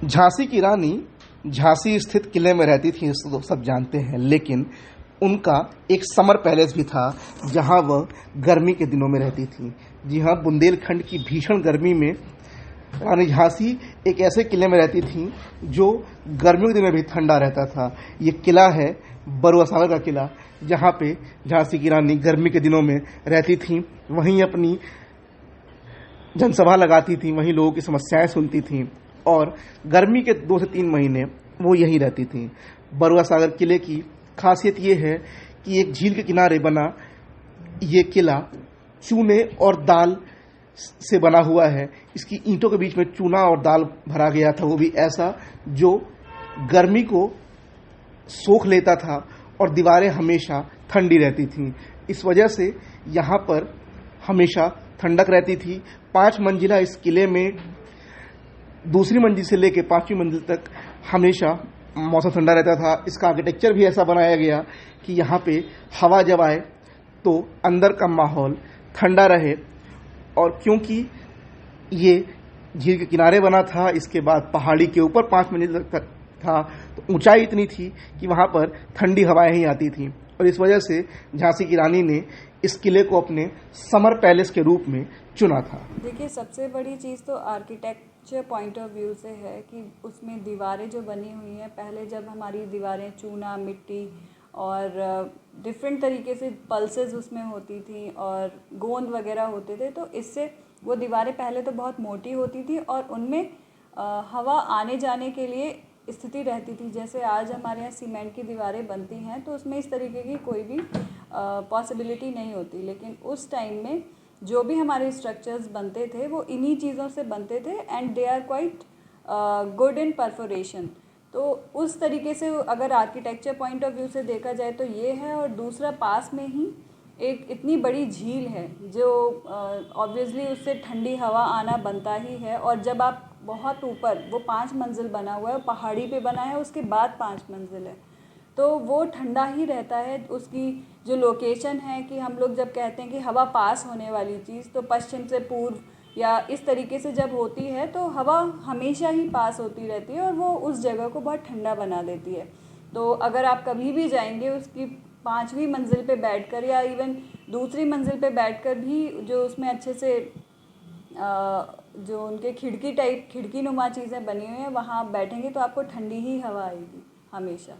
झांसी की रानी झांसी स्थित किले में रहती थी, इसको तो सब जानते हैं, लेकिन उनका एक समर पैलेस भी था जहां वह गर्मी के दिनों में रहती थी। जी हाँ, बुंदेलखंड की भीषण गर्मी में रानी झांसी एक ऐसे किले में रहती थी जो गर्मियों के दिनों में भी ठंडा रहता था। ये किला है बरुआ सागर का किला, जहाँ पे झांसी की रानी गर्मी के दिनों में रहती थी, वहीं अपनी जनसभा लगाती थी, वहीं लोगों की समस्याएं सुनती थी और गर्मी के 2 से 3 महीने वो यहीं रहती थी। बरुआ सागर किले की खासियत ये है कि एक झील के किनारे बना ये किला चूने और दाल से बना हुआ है। इसकी ईंटों के बीच में चूना और दाल भरा गया था, वो भी ऐसा जो गर्मी को सोख लेता था और दीवारें हमेशा ठंडी रहती थीं। इस वजह से यहाँ पर हमेशा ठंडक रहती थी। 5 मंजिला इस किले में दूसरी मंजिल से लेकर 5वीं मंजिल तक हमेशा मौसम ठंडा रहता था। इसका आर्किटेक्चर भी ऐसा बनाया गया कि यहाँ पे हवा जब आए तो अंदर का माहौल ठंडा रहे। और क्योंकि ये झील के किनारे बना था, इसके बाद पहाड़ी के ऊपर 5 मंजिल तक था, तो ऊंचाई इतनी थी कि वहाँ पर ठंडी हवाएं ही आती थीं। और इस वजह से झांसी की रानी ने इस किले को अपने समर पैलेस के रूप में चुना था। देखिए, सबसे बड़ी चीज़ तो आर्किटेक्चर पॉइंट ऑफ व्यू से है कि उसमें दीवारें जो बनी हुई हैं, पहले जब हमारी दीवारें चूना, मिट्टी और डिफरेंट तरीके से पल्सेस उसमें होती थी और गोंद वगैरह होते थे, तो इससे वो दीवारें पहले तो बहुत मोटी होती थी और उनमें हवा आने जाने के लिए स्थिति रहती थी। जैसे आज हमारे यहाँ सीमेंट की दीवारें बनती हैं तो उसमें इस तरीके की कोई भी पॉसिबिलिटी नहीं होती, लेकिन उस टाइम में जो भी हमारे स्ट्रक्चर्स बनते थे वो इन्हीं चीज़ों से बनते थे and they are quite good in perforation. तो उस तरीके से अगर आर्किटेक्चर पॉइंट ऑफ व्यू से देखा जाए तो ये है। और दूसरा, पास में ही एक इतनी बड़ी झील है जो ऑब्वियसली उससे ठंडी हवा आना बनता ही है। और जब आप बहुत ऊपर, वो 5 मंजिल बना हुआ है, पहाड़ी पे बना है, उसके बाद 5 मंजिल है, तो वो ठंडा ही रहता है। उसकी जो लोकेशन है कि हम लोग जब कहते हैं कि हवा पास होने वाली चीज़, तो पश्चिम से पूर्व या इस तरीके से जब होती है तो हवा हमेशा ही पास होती रहती है और वो उस जगह को बहुत ठंडा बना देती है। तो अगर आप कभी भी जाएंगे उसकी 5वीं मंजिल पे बैठकर या इवन दूसरी मंजिल पे बैठकर भी, जो उसमें अच्छे से जो उनके खिड़की नुमा चीज़ें बनी हुई हैं, वहाँ आप बैठेंगे तो आपको ठंडी ही हवा आएगी हमेशा।